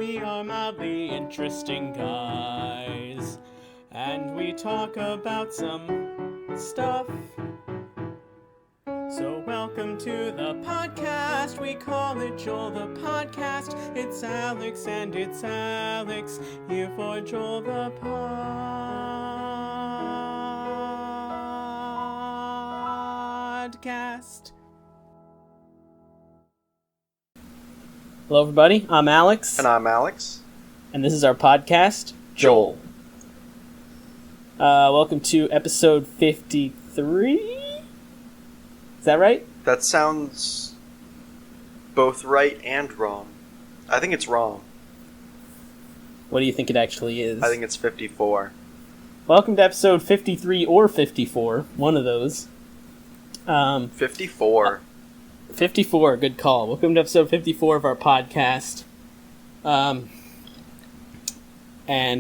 we are mildly interesting guys, and we talk about some stuff. So welcome to the podcast, we call it Joel the Podcast. It's Alex and it's Alex, here for Joel the Podcast. Hello everybody, I'm Alex. And I'm Alex. And this is our podcast, Joel. Welcome to episode 53? Is that right? That sounds both right and wrong. I think it's wrong. What do you think it actually is? I think it's 54. Welcome to episode 53 or 54, one of those. 54. 54, good call. Welcome to episode 54 of our podcast. And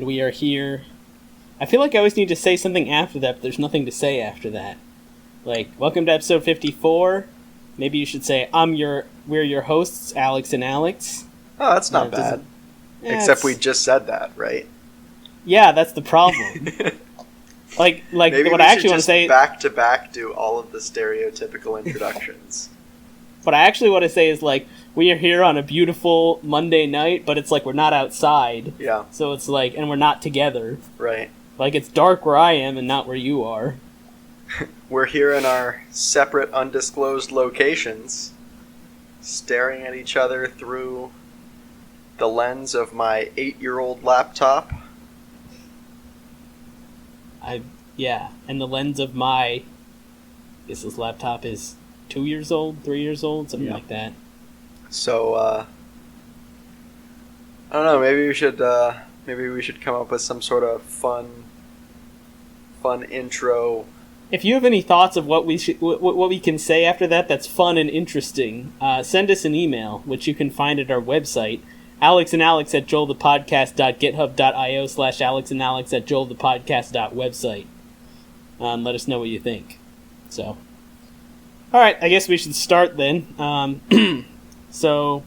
we are here. I feel like I always need to say something after that, but there's nothing to say after that. Like, welcome to episode 54. Maybe you should say, we're your hosts, Alex and Alex. Oh, that's not bad. Except we just said that, right? Yeah, that's the problem. like Maybe what I actually want to say. Back to back, do all of the stereotypical introductions. What I actually want to say is, like, we are here on a beautiful Monday night, but it's like we're not outside. Yeah. So it's like, and we're not together. Right. Like, it's dark where I am and not where you are. We're here in our separate, undisclosed locations, staring at each other through the lens of my 8-year-old laptop. Yeah, and the lens of my, I guess this laptop is 2 years old, 3 years old, something like that. So, I don't know, maybe we should come up with some sort of fun intro. If you have any thoughts of what we can say after that that's fun and interesting, send us an email, which you can find at our website, alexandalex@joelthepodcast.github.io/alexandalex@joelthepodcast.website. Let us know what you think. So, all right, I guess we should start then. So,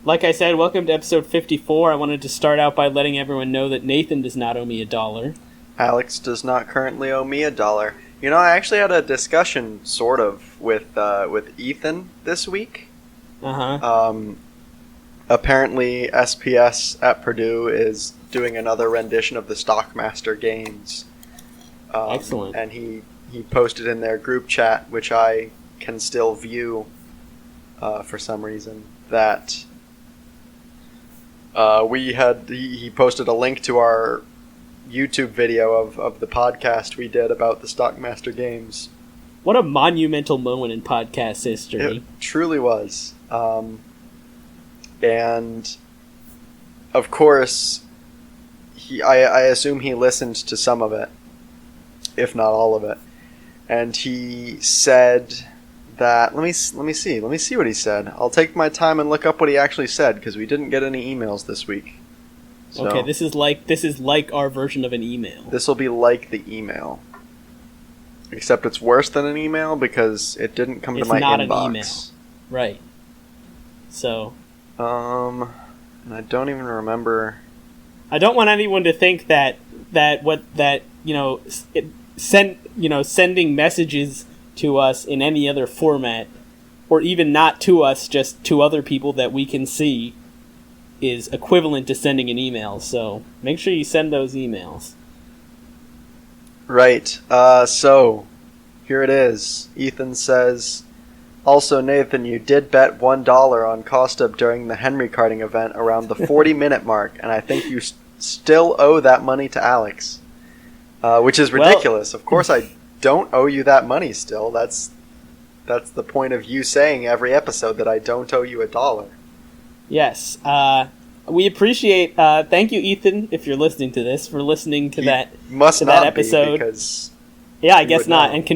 like I said, welcome to episode 54. I wanted to start out by letting everyone know that Nathan does not owe me $1. Alex does not currently owe me $1. You know, I actually had a discussion, sort of, with Ethan this week. Apparently, SPS at Purdue is doing another rendition of the Stockmaster games. Excellent. And he posted in their group chat, which I can still view for some reason, that he posted a link to our YouTube video of the podcast we did about the Stockmaster games. What a monumental moment in podcast history. It truly was. And of course, I assume he listened to some of it, if not all of it. And he said that, let me see what he said. I'll take my time and look up what he actually said, because we didn't get any emails this week. So, okay, this is like our version of an email. This will be like the email, except it's worse than an email because it didn't come to my inbox. It's not an email, right? So, and I don't even remember. I don't want anyone to think that sending messages to us in any other format, or even not to us, just to other people that we can see, is equivalent to sending an email. So make sure you send those emails. Right. So here it is. Ethan says, also, Nathan, you did bet $1 on Kostup during the Henry karting event around the 40-minute mark, and I think you still owe that money to Alex. Which is ridiculous. Of course I don't owe you that money still. That's the point of you saying every episode that I don't owe you $1. Yes. We appreciate, thank you, Ethan, if you're listening to this, for listening to that episode. Because yeah, I guess not. Know. And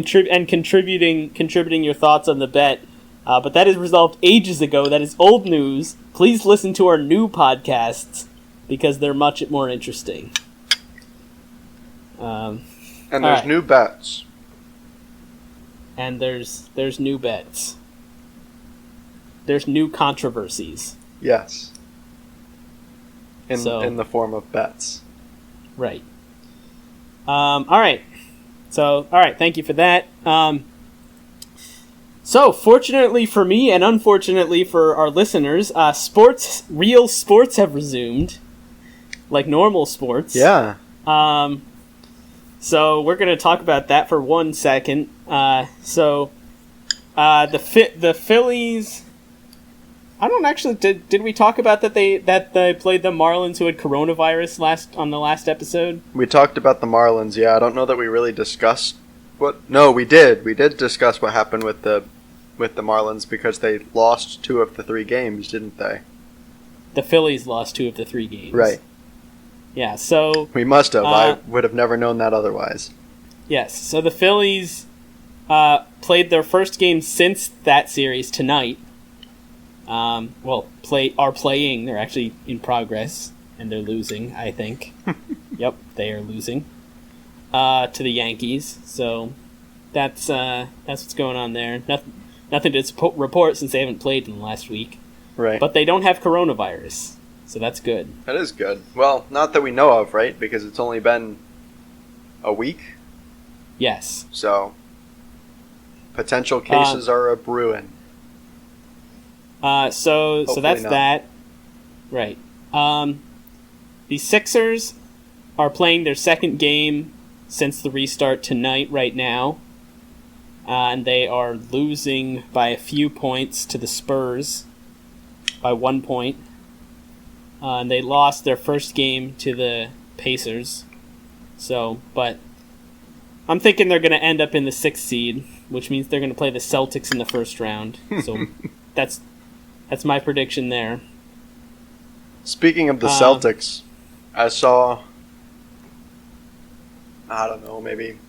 contributing your thoughts on the bet. But that is resolved ages ago. That is old news. Please listen to our new podcasts, because they're much more interesting. And there's new bets. And there's new bets. There's new controversies. Yes. in the form of bets. Right. All right. So, all right. Thank you for that. So, fortunately for me and unfortunately for our listeners, real sports have resumed, like normal sports. Yeah. So we're going to talk about that for 1 second. The Phillies. I don't actually. Did we talk about that they played the Marlins who had coronavirus on the last episode? We talked about the Marlins. Yeah, I don't know that we really discussed what. No, we did. We did discuss what happened with the Marlins because they lost 2 of the 3 games, didn't they? The Phillies lost 2 of the 3 games. Right. Yeah. So we must have. I would have never known that otherwise. Yes. So the Phillies played their first game since that series tonight. Are playing. They're actually in progress, and they're losing, I think. Yep, they are losing to the Yankees. So that's what's going on there. Nothing to report since they haven't played in the last week. Right. But they don't have coronavirus, so that's good. That is good. Well, not that we know of, right? Because it's only been a week. Yes. So potential cases are a brewing. So that's not. that. Right. The Sixers are playing their second game since the restart tonight right now. And they are losing by a few points to the Spurs by 1 point. And they lost their first game to the Pacers. But I'm thinking they're going to end up in the 6th seed, which means they're going to play the Celtics in the first round. So that's my prediction there. Speaking of the Celtics, I saw, I don't know, maybe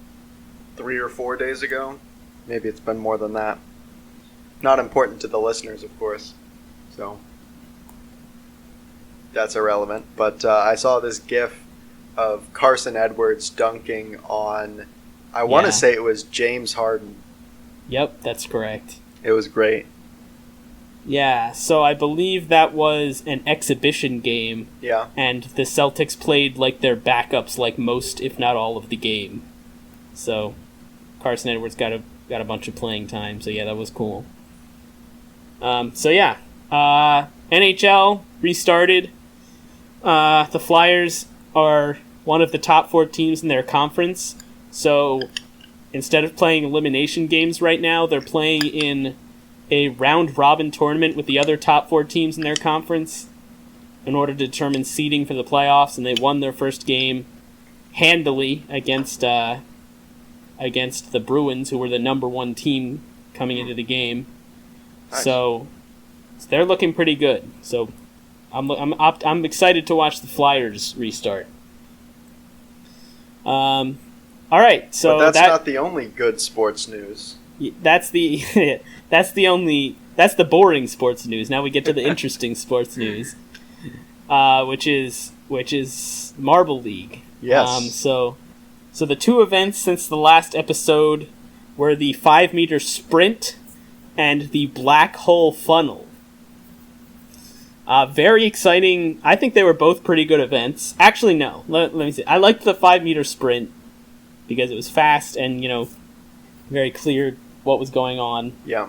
3 or 4 days ago. Maybe it's been more than that. Not important to the listeners, of course. So that's irrelevant. But I saw this GIF of Carson Edwards dunking on, I want to say it was James Harden. Yep, that's correct. It was great. Yeah, so I believe that was an exhibition game. Yeah. And the Celtics played like their backups like most, if not all, of the game. So Carson Edwards got a bunch of playing time, so yeah, that was cool. NHL restarted. The Flyers are one of the top 4 teams in their conference, so instead of playing elimination games right now, they're playing in a round-robin tournament with the other top 4 teams in their conference in order to determine seeding for the playoffs, and they won their first game handily against the Bruins, who were the number 1 team coming into the game. Nice. So they're looking pretty good. So I'm excited to watch the Flyers restart. All right, so but that's not the only good sports news. That's the boring sports news. Now we get to the interesting sports news, which is Marble League. Yes. So the 2 events since the last episode were the 5-meter sprint and the black hole funnel. Very exciting. I think they were both pretty good events. Actually, no. Let me see. I liked the 5-meter sprint because it was fast and, very clear what was going on. Yeah.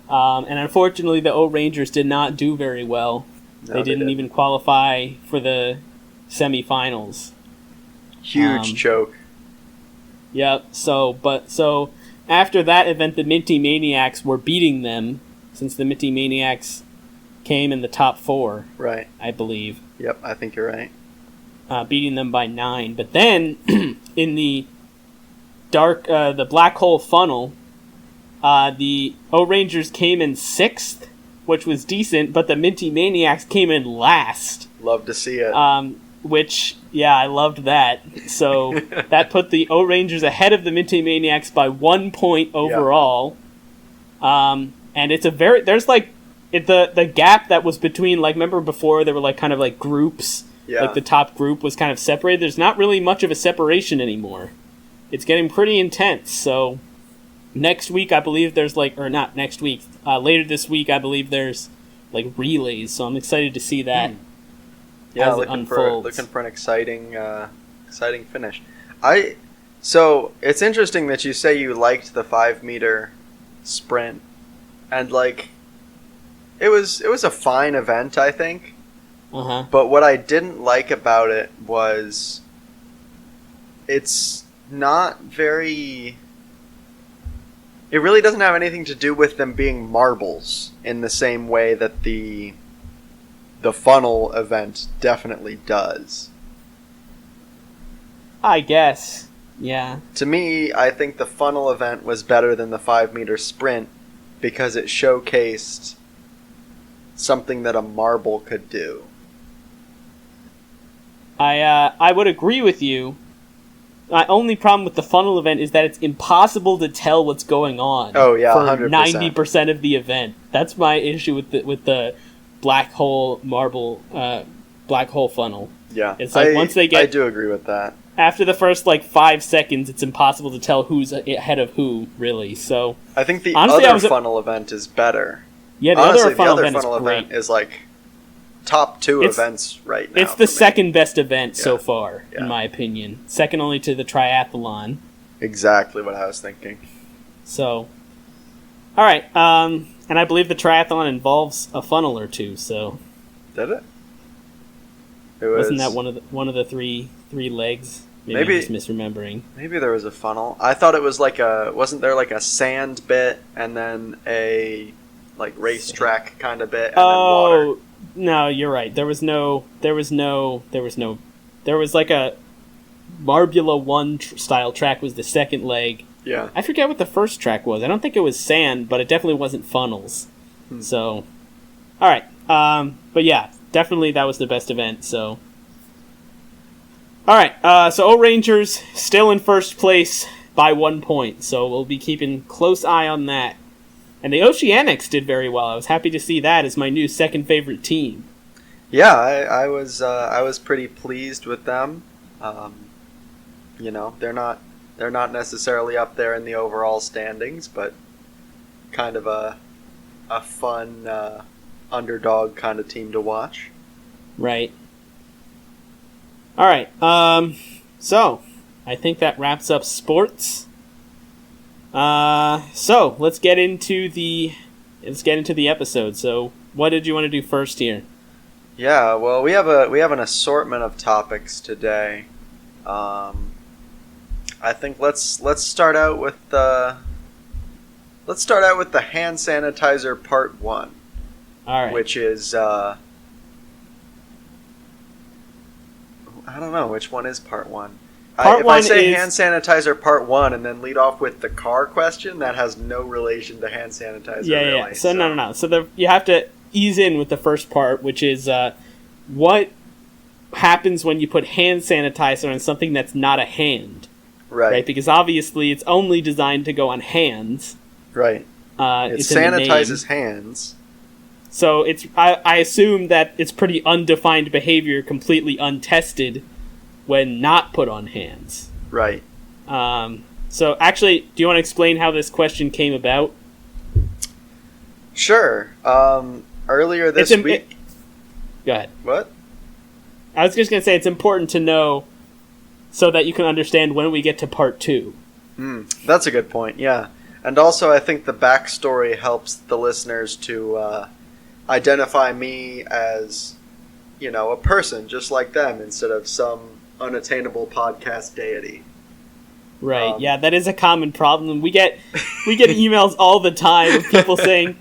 And unfortunately, the O-Rangers did not do very well. No, they didn't even qualify for the semifinals. Huge choke. Yep. So after that event, the Minty Maniacs were beating them, since the Minty Maniacs came in the top 4. Right. I believe. Yep, I think you're right. Beating them by 9. But then in the the black hole funnel, the O-Rangers came in 6th, which was decent, but the Minty Maniacs came in last. Love to see it. Which, yeah, I loved that. So that put the O-Rangers ahead of the Minty Maniacs by 1 point overall. Yeah. And it's there's the gap that was between, remember before there were kind of groups? Yeah. Like the top group was kind of separated. There's not really much of a separation anymore. It's getting pretty intense. So next week, I believe there's not next week, later this week, I believe there's relays. So I'm excited to see that. Yeah, as it unfolds. looking for an exciting finish. So it's interesting that you say you liked the 5 meter sprint, and like it was a fine event, I think. Uh-huh. But what I didn't like about it was it's not very. It really doesn't have anything to do with them being marbles in the same way that the funnel event definitely does. I guess. Yeah. To me, I think the funnel event was better than the 5 meter sprint because it showcased something that a marble could do. I would agree with you. My only problem with the funnel event is that it's impossible to tell what's going on. Oh yeah, for 100%. 90% of the event. That's my issue with the black hole marble black hole funnel. Yeah, It's like once they get I do agree with that. after the first 5 seconds, it's impossible to tell who's ahead of who, really. So I think the honestly, other funnel event is better. yeah, the Honestly, other funnel the other event funnel is great. event is like top 2 It's- events right now. It's the for me. second best event so Yeah. far, Yeah. in my opinion. Second only to the triathlon. Exactly what I was thinking. So, all right, and I believe the triathlon involves a funnel or two. So, Did it? It was, wasn't that one of the three legs? Maybe- I'm just misremembering. Maybe there was a funnel. I thought it was wasn't there like a sand bit and then a like racetrack kind of bit and then water? Oh no, you're right. There was like a Marbula 1 style track was the second leg. Yeah. I forget what the first track was. I don't think it was sand, but it definitely wasn't funnels. So, all right. But yeah, definitely that was the best event. So, all right. So O Rangers still in first place by 1 point. So we'll be keeping close eye on that. And the Oceanics did very well. I was happy to see that as my new second favorite team. Yeah, I was pretty pleased with them. They're not necessarily up there in the overall standings, but kind of a fun underdog kind of team to watch. Right. All right. So I think that wraps up sports. So let's get into the episode. So what did you want to do first here? Yeah, well, we have an assortment of topics today. I think let's start out with the hand sanitizer part 1, All right. which is I don't know which one is part 1. Part if one I say is- hand sanitizer part 1 and then lead off with the car question, that has no relation to hand sanitizer. Yeah. really, So no. So you have to ease in with the first part, which is what happens when you put hand sanitizer on something that's not a hand, right? Because obviously it's only designed to go on hands. Right. It It's in the name. sanitizes hands. So it's I assume that it's pretty undefined behavior, completely untested, when not put on hands. Right. So actually, do you want to explain how this question came about? Sure. Earlier this week. Go ahead. What? I was just going to say it's important to know so that you can understand when we get to part 2. That's a good point, yeah. And also, I think the backstory helps the listeners to identify me as, a person just like them instead of some unattainable podcast deity. Right. Yeah, that is a common problem. We get emails all the time of people saying,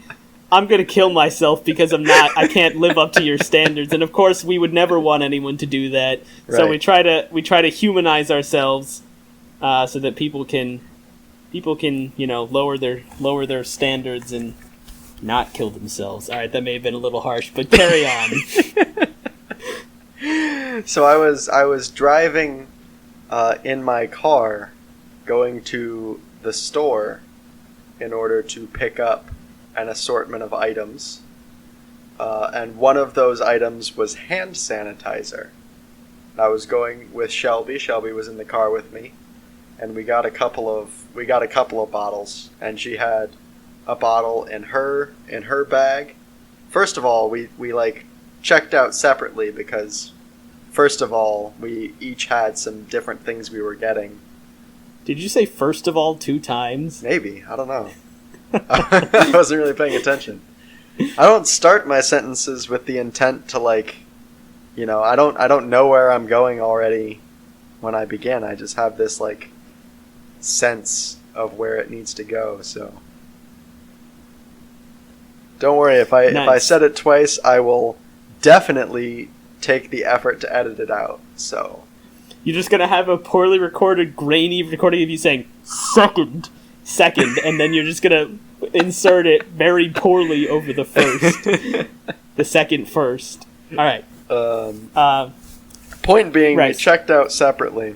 "I'm going to kill myself because I can't live up to your standards." And of course, we would never want anyone to do that. Right. So we try to humanize ourselves so that people can lower their standards and not kill themselves. All right, that may have been a little harsh, but carry on. So I was driving in my car, going to the store in order to pick up an assortment of items, and one of those items was hand sanitizer. I was going with Shelby. Shelby was in the car with me, and we got a couple of bottles, and she had a bottle in her bag. First of all, we checked out separately because first of all, we each had some different things we were getting. Did you say first of all 2 times? Maybe. I don't know. I wasn't really paying attention. I don't start my sentences with the intent to, like, you know, I don't know where I'm going already when I begin. I just have this, like, sense of where it needs to go, so don't worry, if I said it twice, I will definitely take the effort to edit it out. So you're just gonna have a poorly recorded, grainy recording of you saying second, and then you're just gonna insert it very poorly over the first, the second first. All right. Point being, right. We checked out separately.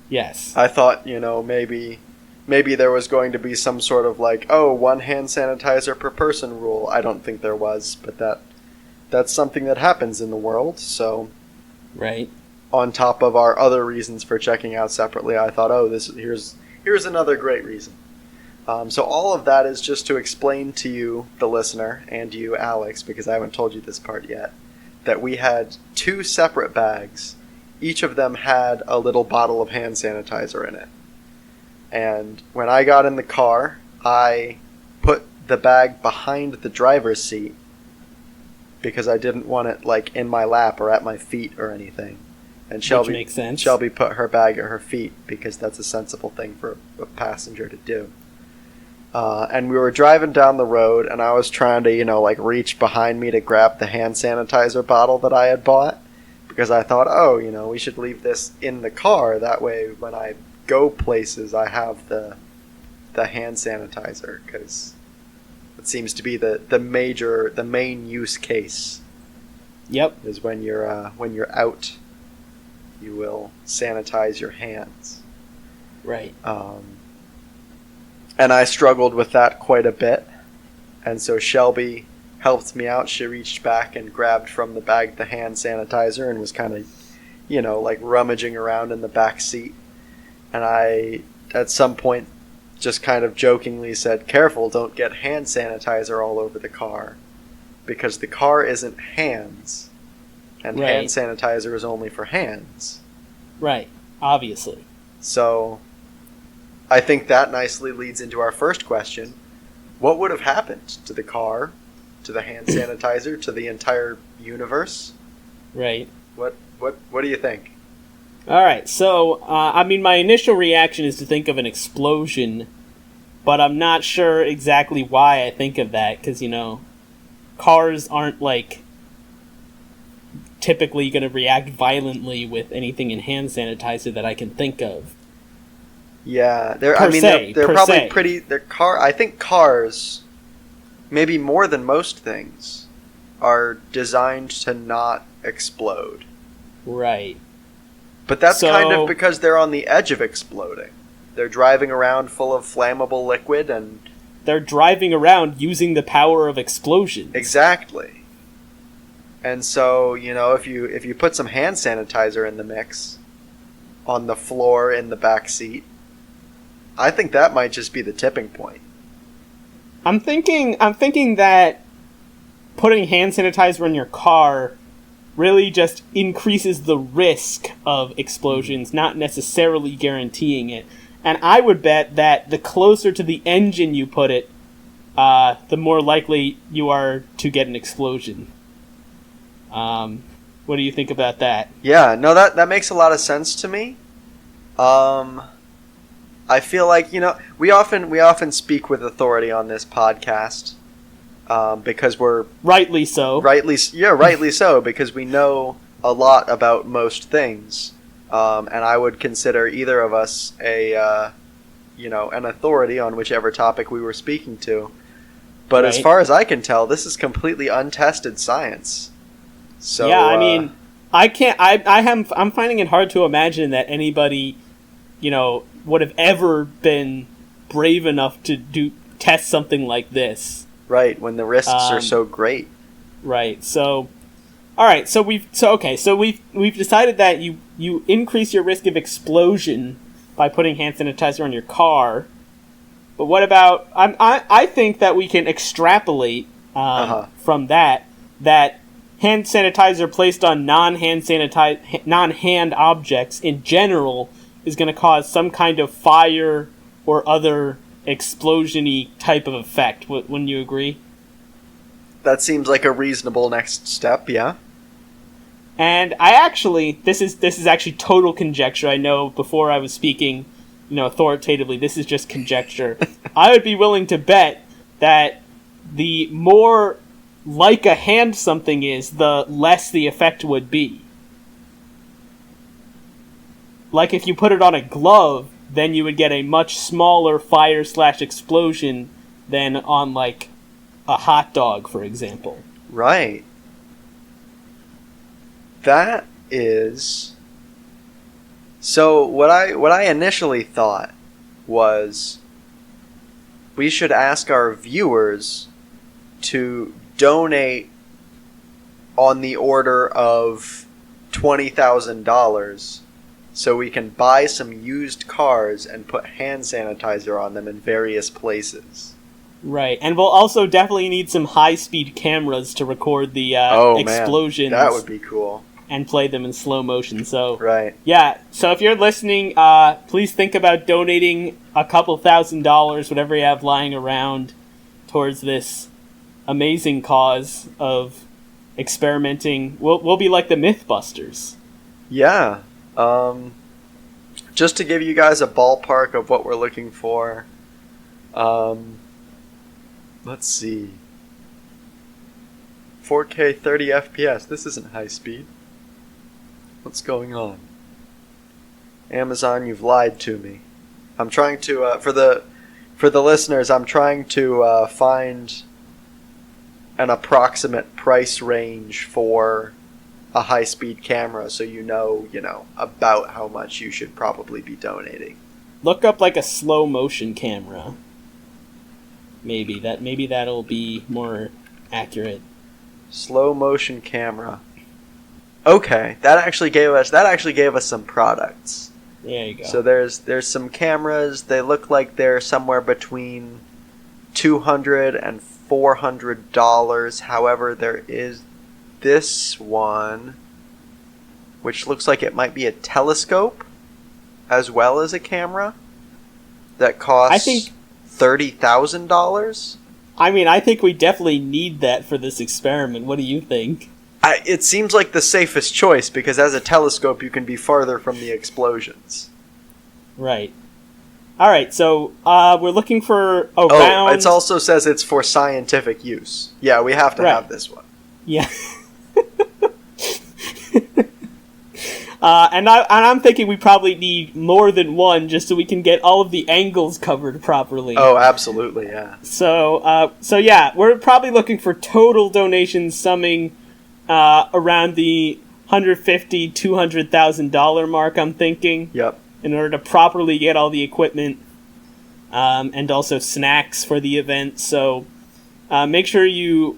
Yes. I thought, you know, maybe there was going to be some sort of like, 1 hand sanitizer per person rule. I don't think there was, but that's something that happens in the world. So, right. On top of our other reasons for checking out separately, I thought, here's another great reason. So all of that is just to explain to you, the listener, and you, Alex, because I haven't told you this part yet, that we had 2 separate bags. Each of them had a little bottle of hand sanitizer in it. And when I got in the car, I put the bag behind the driver's seat because I didn't want it, like, in my lap or at my feet or anything. And Which makes sense. Shelby put her bag at her feet because that's a sensible thing for a passenger to do. And we were driving down the road, and I was trying to, you know, like, reach behind me to grab the hand sanitizer bottle that I had bought because I thought, you know, we should leave this in the car. That way, when I go places, I have the hand sanitizer because it seems to be the main use case. Yep. Is when you're out, you will sanitize your hands. Right. And I struggled with that quite a bit. And so Shelby helped me out. She reached back and grabbed from the bag the hand sanitizer and was kind of, you know, like rummaging around in the back seat. And I, at some point, just kind of jokingly said, "Careful, don't get hand sanitizer all over the car." Because the car isn't hands. And right. Hand sanitizer is only for hands. Right. Obviously. So I think that nicely leads into our first question. What would have happened to the car, to the hand sanitizer, to the entire universe? Right. What do you think? All right. So, I mean, my initial reaction is to think of an explosion, but I'm not sure exactly why I think of that because, you know, cars aren't, like, typically going to react violently with anything in hand sanitizer that I can think of. Yeah, they're probably pretty. I think cars, maybe more than most things, are designed to not explode. Right. But that's kind of because they're on the edge of exploding. They're driving around full of flammable liquid and they're driving around using the power of explosions. Exactly. And so, you know, if you put some hand sanitizer in the mix on the floor in the back seat, I think that might just be the tipping point. I'm thinking that putting hand sanitizer in your car really just increases the risk of explosions, not necessarily guaranteeing it. And I would bet that the closer to the engine you put it, the more likely you are to get an explosion. What do you think about that? Yeah, no, that makes a lot of sense to me. I feel like, you know, we often speak with authority on this podcast because we're rightly so. Rightly so, because we know a lot about most things, and I would consider either of us an authority on whichever topic we were speaking to. But As far as I can tell, this is completely untested science. So yeah, I mean, I can't. I'm finding it hard to imagine that anybody, you know, would have ever been brave enough to test something like this. Right, when the risks are so great. Right. So, all right. So we've decided that you increase your risk of explosion by putting hand sanitizer on your car. But what about? I think that we can extrapolate from that hand sanitizer placed on non-hand objects in general is going to cause some kind of fire or other explosion-y type of effect. Wouldn't you agree? That seems like a reasonable next step, yeah. And I actually, this is actually total conjecture. I know before I was speaking, authoritatively, this is just conjecture. I would be willing to bet that the more like a hand something is, the less the effect would be. Like if you put it on a glove, then you would get a much smaller fire/explosion than on, like, a hot dog, for example. Right. That is... So, what I initially thought was we should ask our viewers to donate on the order of $20,000 so we can buy some used cars and put hand sanitizer on them in various places. Right, and we'll also definitely need some high-speed cameras to record the explosions. Man, that would be cool. And play them in slow motion. So, right. Yeah, so if you're listening, please think about donating a couple $1,000s, whatever you have lying around, towards this amazing cause of experimenting. We'll be like the Mythbusters. Yeah. Just to give you guys a ballpark of what we're looking for, let's see. 4K 30 FPS. This isn't high speed. What's going on? Amazon, you've lied to me. I'm trying to, for the listeners, I'm trying to find an approximate price range for a high-speed camera, so you know about how much you should probably be donating. Look up like a slow motion camera. Maybe that'll be more accurate. Slow motion camera. Okay, that actually gave us some products. There you go. So there's some cameras. They look like they're somewhere between $200 and $400. However, there is this one, which looks like it might be a telescope, as well as a camera, that costs $30,000. I mean, I think we definitely need that for this experiment. What do you think? It seems like the safest choice, because as a telescope you can be farther from the explosions. Right. Alright, so we're looking for a round... It also says it's for scientific use. Yeah, we have to have this one. Yeah. And I'm thinking we probably need more than one just so we can get all of the angles covered properly. Oh, absolutely, yeah. So yeah, we're probably looking for total donations summing around the $150,000, $200,000 mark, I'm thinking. Yep. In order to properly get all the equipment and also snacks for the event. So make sure you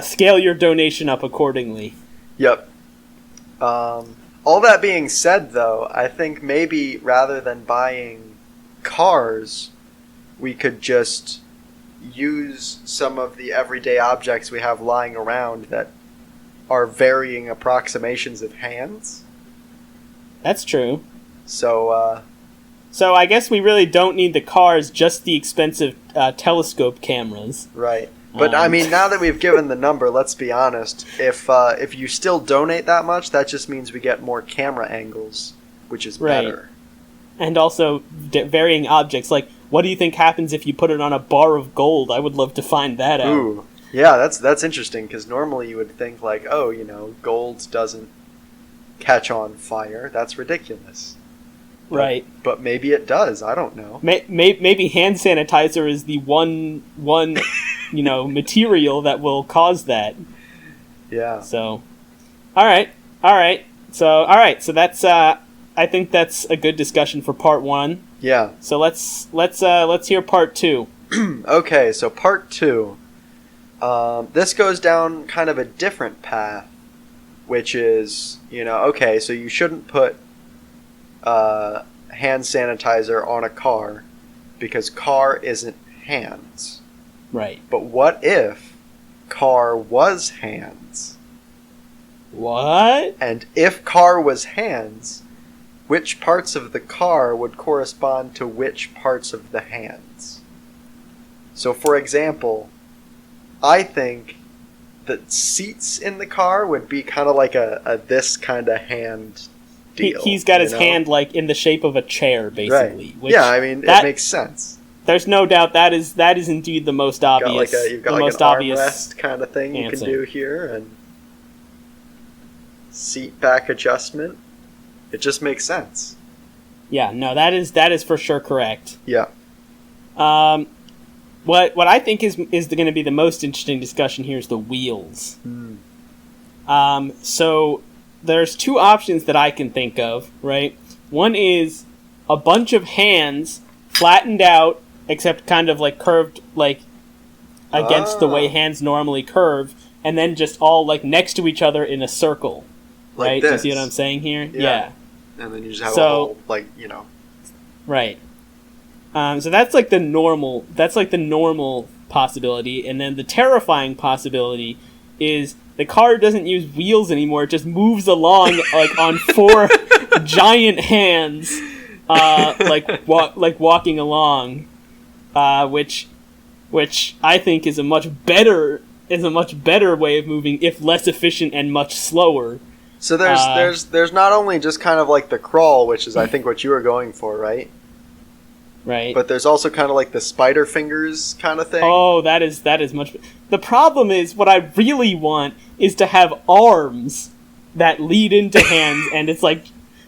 scale your donation up accordingly. Yep. All that being said, though, I think maybe rather than buying cars, we could just use some of the everyday objects we have lying around that are varying approximations of hands. That's true. So I guess we really don't need the cars, just the expensive telescope cameras. Right. But I mean, now that we've given the number, let's be honest. If you still donate that much, that just means we get more camera angles, which is better. And also varying objects. Like, what do you think happens if you put it on a bar of gold? I would love to find that out. Ooh, yeah, that's interesting, because normally you would think like, gold doesn't catch on fire. That's ridiculous. Right. But maybe it does. I don't know. Maybe hand sanitizer is the one material that will cause that. Yeah. So, all right. So that's I think that's a good discussion for part 1. Yeah. So let's hear part 2. Okay, so part 2. This goes down kind of a different path, which is, okay, so you shouldn't put hand sanitizer on a car because car isn't hands. Right. But what if car was hands? What? And if car was hands, which parts of the car would correspond to which parts of the hands? So, for example, I think that seats in the car would be kind of like a this kind of hand deal. He's got his hand like in the shape of a chair, basically. Right. Which Yeah, I mean, it makes sense. There's no doubt that is indeed the most obvious. You've got like an armrest kind of thing you can do here, and seat back adjustment. It just makes sense. Yeah, no, that is for sure correct. Yeah. What I think is going to be the most interesting discussion here is the wheels. So there's two options that I can think of, right? One is a bunch of hands flattened out, except kind of like curved, like against the way hands normally curve, and then just all like next to each other in a circle. Like right? this. Do you see what I'm saying here? Yeah. And then you just have a whole, like, you know. Right. So that's like the normal. That's like the normal possibility, and then the terrifying possibility is the car doesn't use wheels anymore. It just moves along like on four giant hands, like walking along, which I think is a much better way of moving, if less efficient and much slower. So there's not only just kind of like the crawl, which is I think what you were going for, right? Right. But there's also kind of like the spider fingers kind of thing. Oh, that is much. The problem is, what I really want is to have arms that lead into hands, and it's like,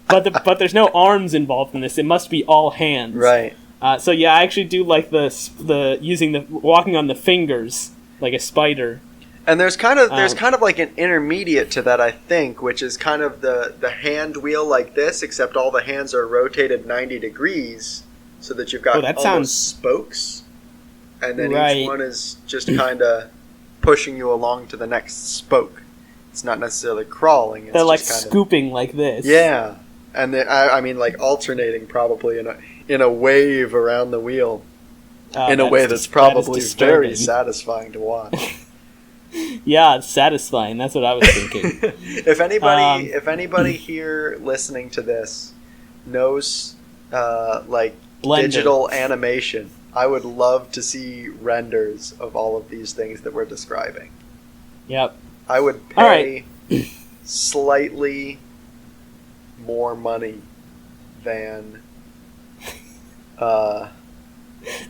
but there's no arms involved in this. It must be all hands. Right. So yeah, I actually do like the using the walking on the fingers like a spider. And there's kind of like an intermediate to that, I think, which is kind of the hand wheel like this, except all the hands are rotated 90 degrees. So that you've got almost spokes, and then each one is just kind of pushing you along to the next spoke. It's not necessarily crawling. It's They're like just scooping like this. Yeah, and then, I mean like alternating probably in a wave around the wheel, in a way that's probably very satisfying to watch. Yeah, it's satisfying. That's what I was thinking. If anybody here listening to this knows like Blender. Digital animation, I would love to see renders of all of these things that we're describing. Yep. I would pay slightly more money than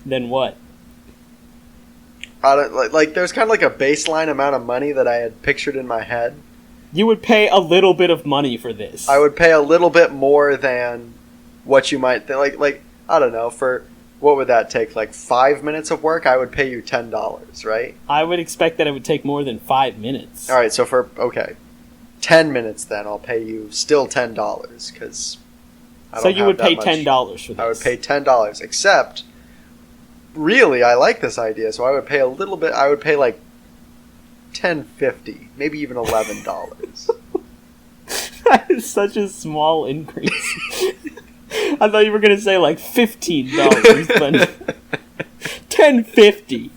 Then what? I don't like there's kind of like a baseline amount of money that I had pictured in my head. You would pay a little bit of money for this. I would pay a little bit more than what you might think. Like I don't know, for what would that take? Like 5 minutes of work, I would pay you $10, right? I would expect that it would take more than 5 minutes. All right, so for 10 minutes, then I'll pay you still $10 because. So you would pay $10 for this. I would pay $10, except really I like this idea, so I would pay a little bit. I would pay like $10.50, maybe even $11. That is such a small increase. I thought you were going to say like $15, but $10.50.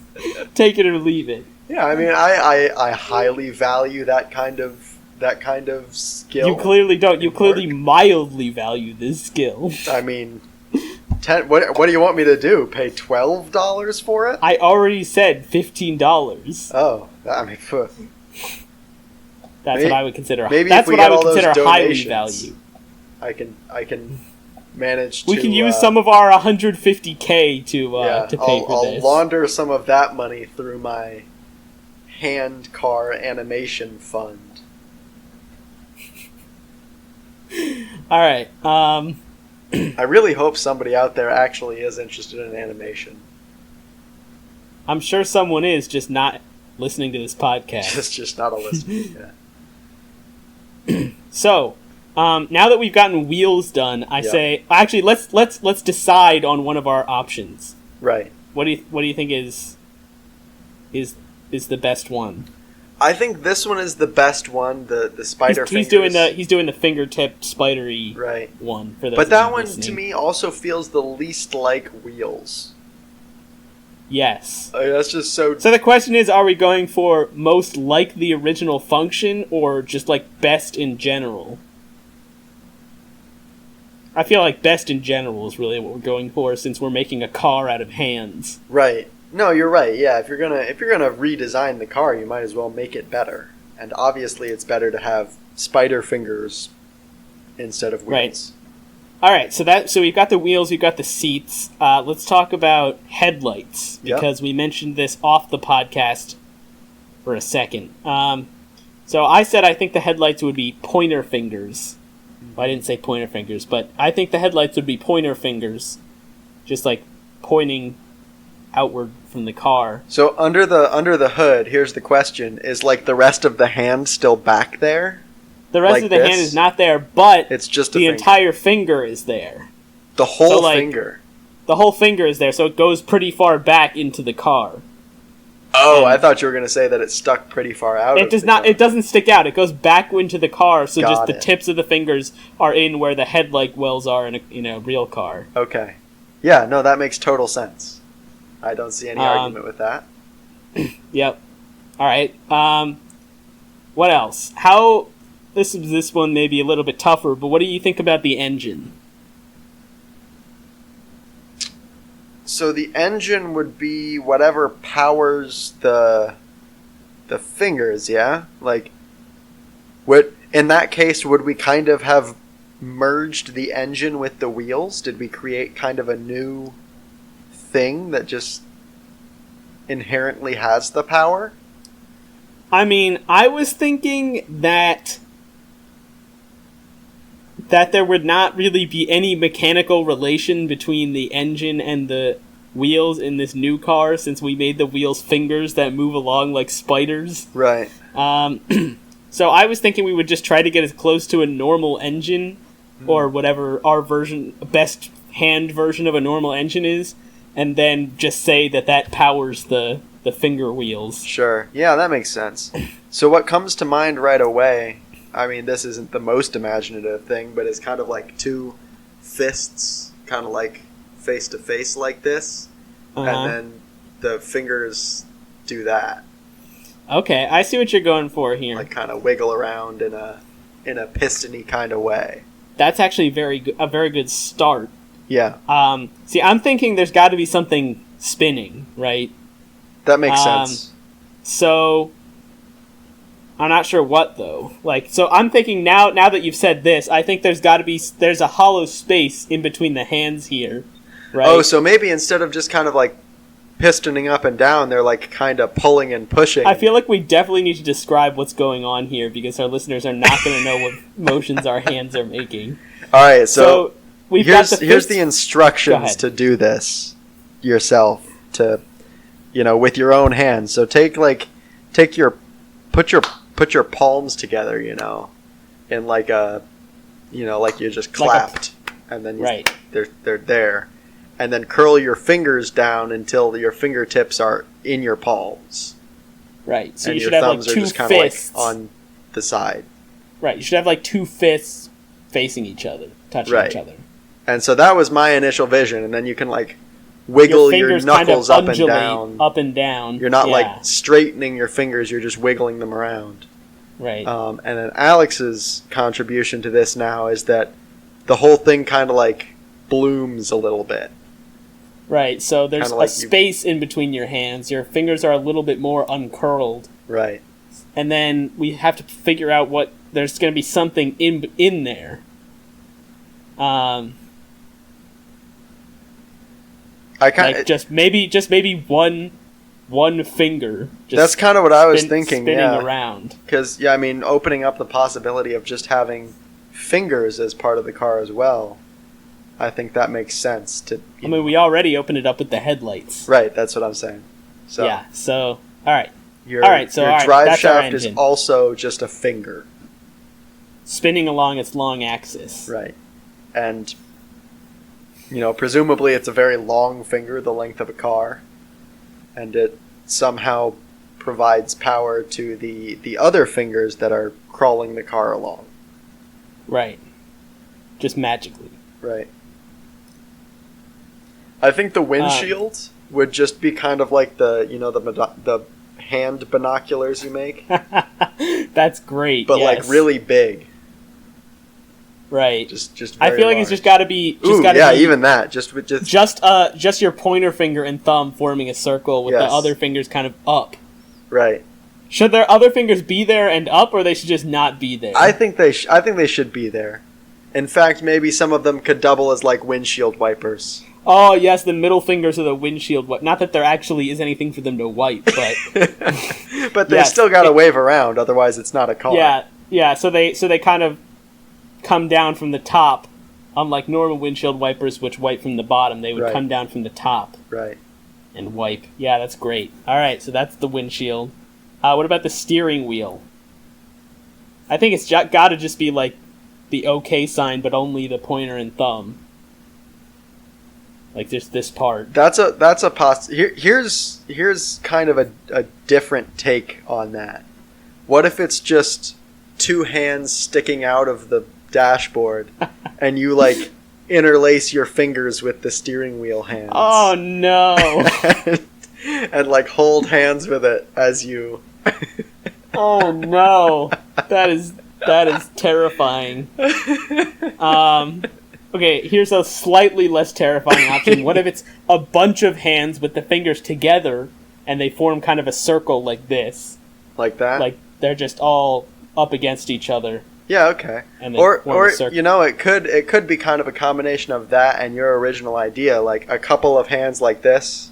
Take it or leave it. Yeah, I mean, I highly value that kind of skill. You clearly don't. You clearly mildly value this skill. I mean, what do you want me to do? Pay $12 for it? I already said $15. Oh, I mean, that's what I would consider. Maybe that's if we what I get would all consider those highly donations, value. I can manage to. We can use some of our $150K to pay for this. I'll launder some of that money through my hand car animation fund. All right. I really hope somebody out there actually is interested in animation. I'm sure someone is, just not listening to this podcast. Just not a listener. Yeah. So, now that we've gotten wheels done, I say actually let's decide on one of our options. Right. What do you think is the best one? I think this one is the best one. The spider he's fingers. he's doing the fingertip spidery one for those. But that one listening. to me also feels the least like wheels. Yes. That's just so... So the question is, are we going for most like the original function, or just like best in general? I feel like best in general is really what we're going for, since we're making a car out of hands. Right. No, you're right. Yeah, if you're gonna redesign the car, you might as well make it better. And obviously, it's better to have spider fingers instead of wheels. Right. All right. So we've got the wheels, we've got the seats. Let's talk about headlights, because we mentioned this off the podcast for a second. So I said I think the headlights would be pointer fingers. Well, I didn't say pointer fingers, but I think the headlights would be pointer fingers, just like pointing outward from the car. So under the hood, here's the question: is like the rest of the hand still back there? The rest like of the this? hand is not there, but It's just the entire finger is there. The whole So, like, finger. The whole finger is there, so it goes pretty far back into the car. Oh, I thought you were going to say that it's stuck pretty far out. It does not. It doesn't stick out. It goes back into the car, so just Got the it. tips of the fingers are in where the headlight wells are in a real car. Okay. Yeah, no, that makes total sense. I don't see any argument with that. Yep. All right. What else? This one may be a little bit tougher, but what do you think about the engine? So the engine would be whatever powers the fingers, yeah? Like, in that case, would we kind of have merged the engine with the wheels? Did we create kind of a new thing that just inherently has the power? I mean, I was thinking that there would not really be any mechanical relation between the engine and the wheels in this new car, since we made the wheels fingers that move along like spiders. Right. So I was thinking we would just try to get as close to a normal engine, or whatever our best hand version of a normal engine is, and then just say that powers the finger wheels. Sure. Yeah, that makes sense. So what comes to mind right away, I mean, this isn't the most imaginative thing, but it's kind of like two fists, kind of like face to face like this, and then the fingers do that. Okay, I see what you're going for here. Like kind of wiggle around in a piston-y kind of way. That's actually a very good start. Yeah. See, I'm thinking there's got to be something spinning, right? That makes sense. So I'm not sure what though. So I'm thinking now that you've said this, I think there's a hollow space in between the hands here, right? Oh, so maybe instead of just kind of like pistoning up and down, they're like kind of pulling and pushing. I feel like we definitely need to describe what's going on here, because our listeners are not going to know what motions our hands are making. All right, so here's the instructions to do this yourself, to with your own hands. So put your palms together, in like a like you just clapped, and then right. they're there, and then curl your fingers down until your fingertips are in your palms. Right. So and you should your have thumbs like are two just kind of like fists on the side. Right. You should have like two fists facing each other, touching Right. each other. And so that was my initial vision, and then you can like wiggle your fingers knuckles kind of up and down. Up and down. You're not Yeah. like straightening your fingers; you're just wiggling them around. Right. And then Alex's contribution to this now is that the whole thing kind of like blooms a little bit. Right. So there's Kinda a like space in between your hands. Your fingers are a little bit more uncurled. Right. And then we have to figure out what there's going to be something in there. Just maybe one finger. That's kind of what I was thinking. Spinning yeah. around. Because I mean, opening up the possibility of just having fingers as part of the car as well, I think that makes sense. We already opened it up with the headlights. Right. That's what I'm saying. So yeah. So all right. Your drive that's our shaft is engine. also just a finger. Spinning along its long axis. Right. And presumably it's a very long finger, the length of a car, and it somehow provides power to the other fingers that are crawling the car along. Right. Just magically. Right. I think the windshield would just be kind of like the hand binoculars you make, That's great. but yes. like really big. Right. Just I very feel like it's large. just got to be. Even that. Just your pointer finger and thumb forming a circle with the Yes. other fingers kind of up. right. Should their other fingers be there and up, or they should just not be there? I think they should be there. In fact, maybe some of them could double as like windshield wipers. Oh yes, the middle fingers are the windshield. Not that there actually is anything for them to wipe, but But they Yes, still got to wave around, otherwise it's not a car. yeah. So they kind of come down from the top, unlike normal windshield wipers, which wipe from the bottom. They would Right. come down from the top Right. and wipe. Yeah, that's great. All right, so that's the windshield. What about the steering wheel? I think it's got to just be like the OK sign, but only the pointer and thumb. Like just this part. Here's kind of a different take on that. What if it's just two hands sticking out of the dashboard and you like interlace your fingers with the steering wheel hands? Oh no! and like hold hands with it as you Oh no! That is terrifying. Okay, here's a slightly less terrifying option. What if it's a bunch of hands with the fingers together and they form kind of a circle like this? like that? Like they're just all up against each other. Yeah, okay. And they Or form a circle. it could be kind of a combination of that and your original idea, like a couple of hands like this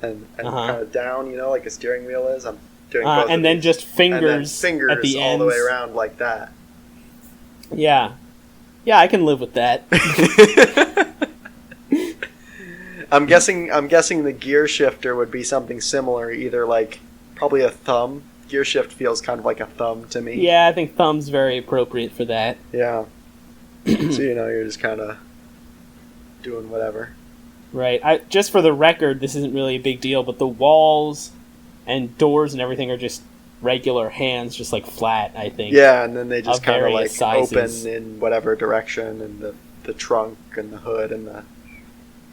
and kind of down, like a steering wheel is. I'm doing both and of then these. just fingers, and then fingers at the all ends. the way around like that. Yeah. Yeah, I can live with that. I'm guessing the gear shifter would be something similar, either like probably a thumb. Gear shift feels kind of like a thumb to me. Yeah, I think thumb's very appropriate for that. Yeah. So you're just kind of doing whatever. Right. Just for the record, this isn't really a big deal, but the walls and doors and everything are just regular hands, just like flat, I think. Yeah, and then they just Of kind of like various sizes. open in whatever direction, and the trunk and the hood and the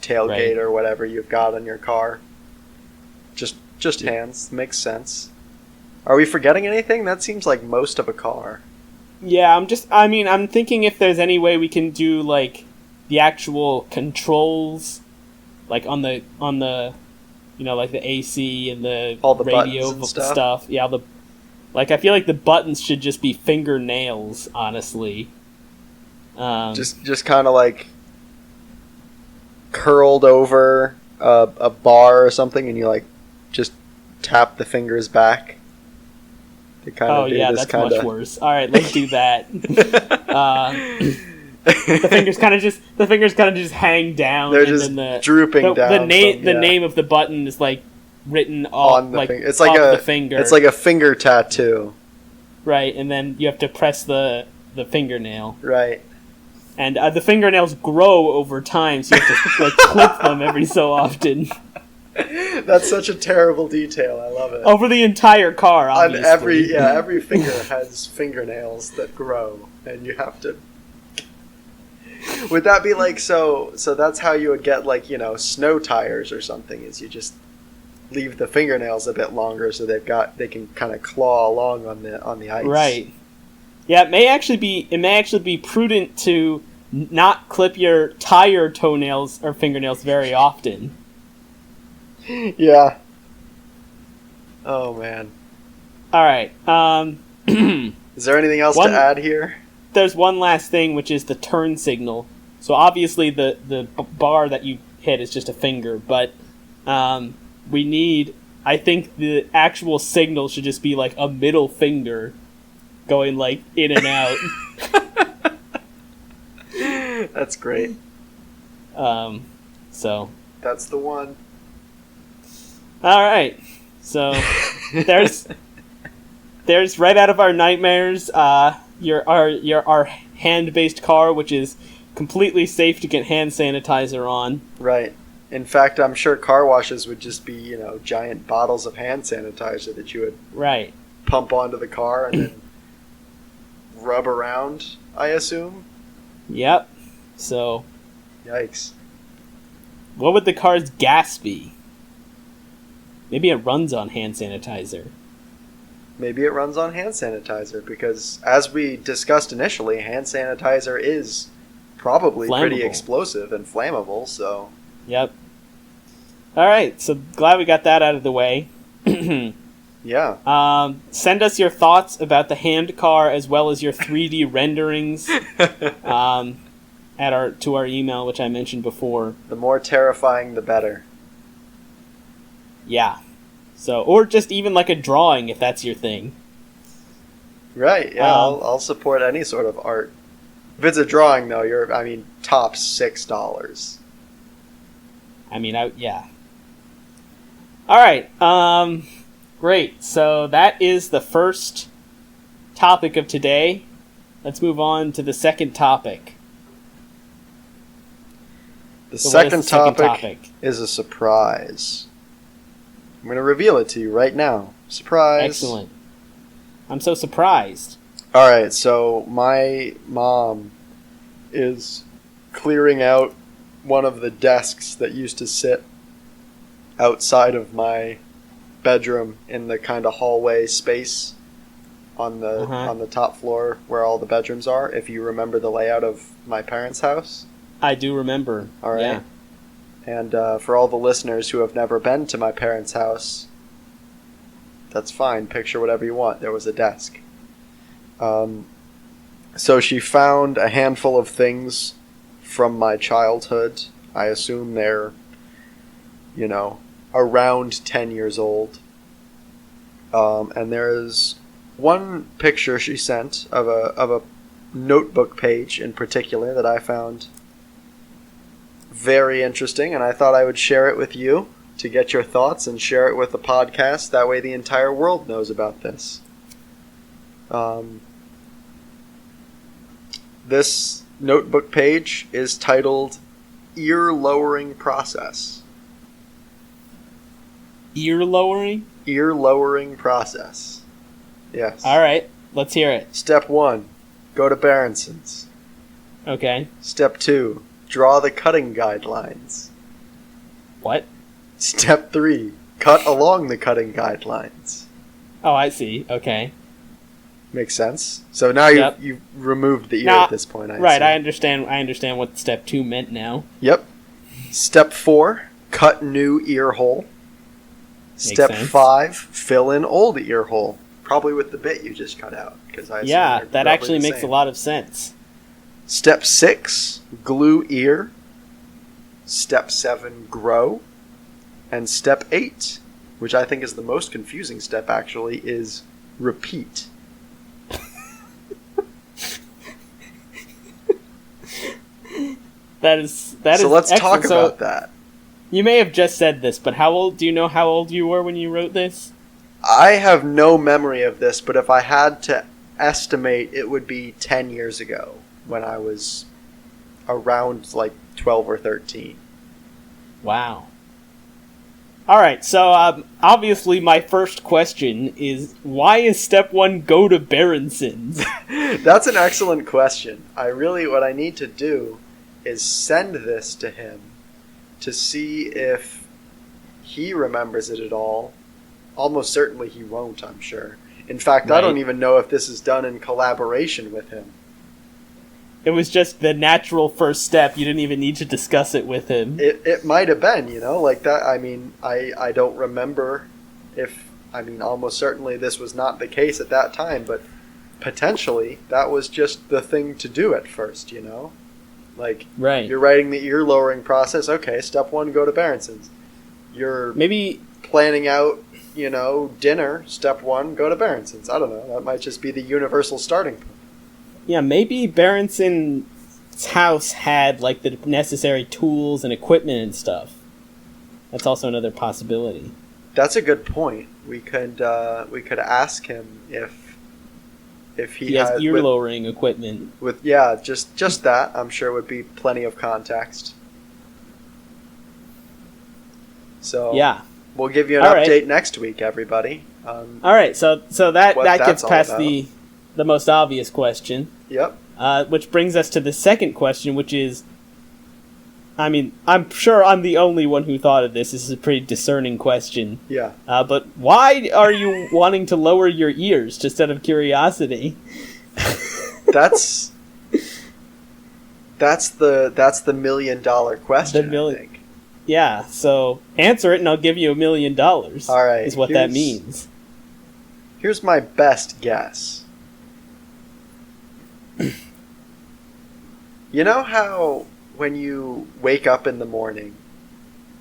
tailgate Right. or whatever you've got on your car. Just hands. Makes sense. Are we forgetting anything? That seems like most of a car. Yeah, I'm thinking if there's any way we can do, like, the actual controls, like on the like the AC and the All the radio buttons and stuff. Yeah, I feel like the buttons should just be fingernails, honestly. Just kind of like curled over a bar or something, and you like just tap the fingers back. To kind of Oh do yeah, this that's kinda... much worse. All right, let's do that. The fingers kind of just hang down. They're and just then drooping down. The name of the button is like written on the like finger. It's like off the finger. It's like a finger tattoo. Right, and then you have to press the fingernail, Right. and the fingernails grow over time, so you have to like clip them every so often That's such a terrible detail. I love it. over the entire car. Obviously, On every finger has fingernails that grow, and you have to. Would that be like so? So that's how you would get like snow tires or something. Is you just leave the fingernails a bit longer so they can kind of claw along on the ice. Right. Yeah, it may actually be prudent to not clip your tire toenails or fingernails very often. Yeah. Oh man. All right. Is there anything else to add here? There's one last thing, which is the turn signal. So obviously the bar that you hit is just a finger, but we need. I think the actual signal should just be like a middle finger, going like in and out. That's great. So. That's the one. All right. So there's right out of our nightmares. Our hand-based car, which is completely safe to get hand sanitizer on. Right. In fact, I'm sure car washes would just be, giant bottles of hand sanitizer that you would pump onto the car and then rub around, I assume. Yep. So, Yikes. what would the car's gas be? Maybe it runs on hand sanitizer. Maybe it runs on hand sanitizer because, as we discussed initially, hand sanitizer is probably pretty Flammable. explosive and flammable, so... Yep. Alright, so glad we got that out of the way. Yeah. Send us your thoughts about the hand car as well as your 3D renderings to our email, which I mentioned before. The more terrifying, the better. Yeah. So, or just even like a drawing if that's your thing. Right, yeah, I'll support any sort of art. If it's a drawing, though, tops $6. Yeah. Alright, great. So that is the first topic of today. Let's move on to the second topic. The So what is second the second topic is a surprise. I'm going to reveal it to you right now. Surprise. Excellent. I'm so surprised. Alright, so my mom is clearing out one of the desks that used to sit outside of my bedroom in the kind of hallway space on the top floor where all the bedrooms are, if you remember the layout of my parents' house. I do remember. All right. Yeah. And for all the listeners who have never been to my parents' house, that's fine. Picture whatever you want. There was a desk. So she found a handful of things from my childhood. I assume they're, around 10 years old. And there is one picture she sent of a notebook page in particular that I found very interesting, and I thought I would share it with you to get your thoughts and share it with the podcast. That way the entire world knows about this. This notebook page is titled Ear Lowering Process. Ear lowering? Ear Lowering Process. Yes. Alright, let's hear it. Step 1. Go to Berenson's. Okay. Step 2. Draw the cutting guidelines. What? Step 3. Cut along the cutting guidelines. Oh, I see. Okay. Makes sense. So now you've removed the ear at this point. Right, I assume. understand what step 2 meant now. Yep. Step 4. Cut new ear hole. Step sense. 5. Fill in old ear hole. Probably with the bit you just cut out. Yeah, that actually makes a lot of sense. Step 6. Glue ear. Step 7. Grow. And step 8, which I think is the most confusing step actually, is repeat. That is So let's excellent. talk about that. You may have just said this, but do you know how old you were when you wrote this? I have no memory of this, but if I had to estimate, it would be 10 years ago when I was around like 12 or 13. Wow. Alright, so obviously my first question is, why is step 1 go to Berenson's? That's an excellent question. What I need to do is send this to him to see if he remembers it at all. Almost certainly he won't, I'm sure. In fact, Right. I don't even know if this is done in collaboration with him. It was just the natural first step. You didn't even need to discuss it with him. It might have been, like that. I don't remember almost certainly this was not the case at that time, but potentially that was just the thing to do at first, Like, Right. You're writing the ear lowering process. Okay, step 1, go to Berenson's. You're Maybe planning out, dinner. Step 1, go to Berenson's. I don't know. That might just be the universal starting point. Yeah, maybe Berenson's house had like the necessary tools and equipment and stuff. That's also another possibility. That's a good point. We could ask him if He has had ear lowering equipment. just that. I'm sure would be plenty of context. So Yeah. we'll give you an All right. update next week, everybody. All right. So that What gets that's all past about. the most obvious question. Yep. Which brings us to the second question, which is, I mean, I'm sure I'm the only one who thought of this. This is a pretty discerning question. Yeah. But why are you wanting to lower your ears, just out of curiosity? That's the $1 million question, I think. Yeah, so answer it and I'll give you $1 million. All right. Is what that means. Here's my best guess. You know how when you wake up in the morning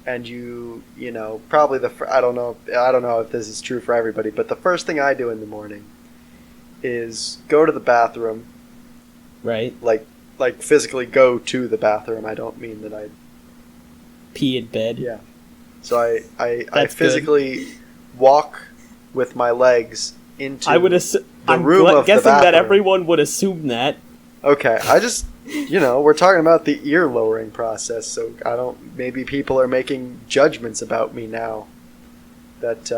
and you know, probably I don't know if this is true for everybody, but the first thing I do in the morning is go to the bathroom. Right. Like physically go to the bathroom. I don't mean that I pee in bed. Yeah. So I physically walk with my legs into I'm room guessing of the bathroom. that everyone would assume that. Okay, I just, we're talking about the ear lowering process, so maybe people are making judgments about me now that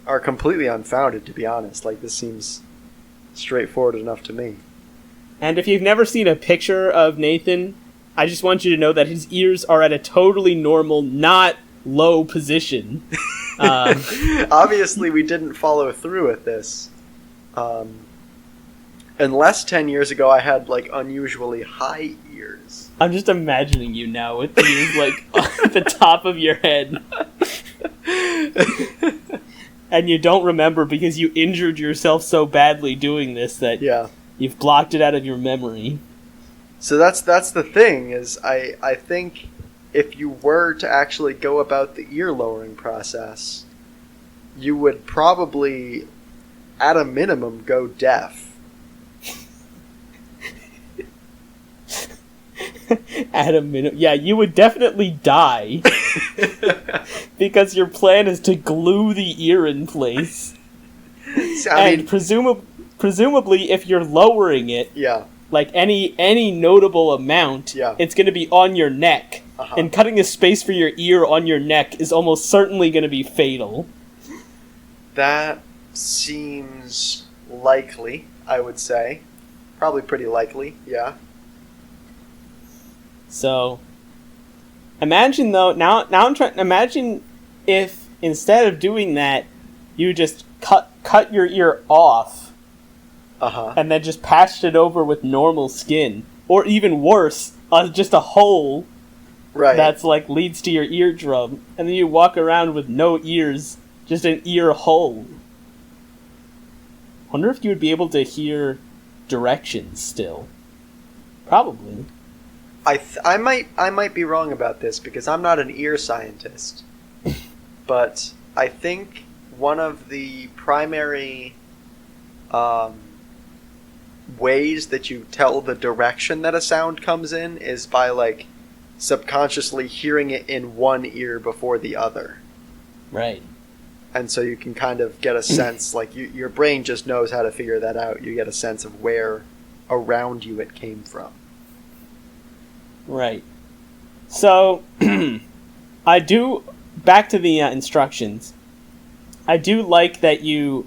are completely unfounded, to be honest. Like, this seems straightforward enough to me. And if you've never seen a picture of Nathan, I just want you to know that his ears are at a totally normal, not low position. Obviously, we didn't follow through with this. Unless 10 years ago I had, like, unusually high ears. I'm just imagining you now with ears, like, at the top of your head. And you don't remember because you injured yourself so badly doing this that you've blocked it out of your memory. So that's the thing, is I think if you were to actually go about the ear lowering process, you would probably, at a minimum, go deaf. At a minute, yeah, you would definitely die because your plan is to glue the ear in place. Presumably, if you're lowering it, like any notable amount, it's going to be on your neck, and cutting a space for your ear on your neck is almost certainly going to be fatal. That seems likely, I would say. Probably pretty likely, yeah. So, imagine though, now I'm trying to imagine if instead of doing that, you just cut your ear off, and then just patched it over with normal skin, or even worse, just a hole, that's like leads to your eardrum, and then you walk around with no ears, just an ear hole. Wonder if you would be able to hear directions still. Probably. I might be wrong about this because I'm not an ear scientist, but I think one of the primary ways that you tell the direction that a sound comes in is by, like, subconsciously hearing it in one ear before the other. Right. And so you can kind of get a sense, like, your brain just knows how to figure that out. You get a sense of where around you it came from. Right. So, back to the instructions. I do like that you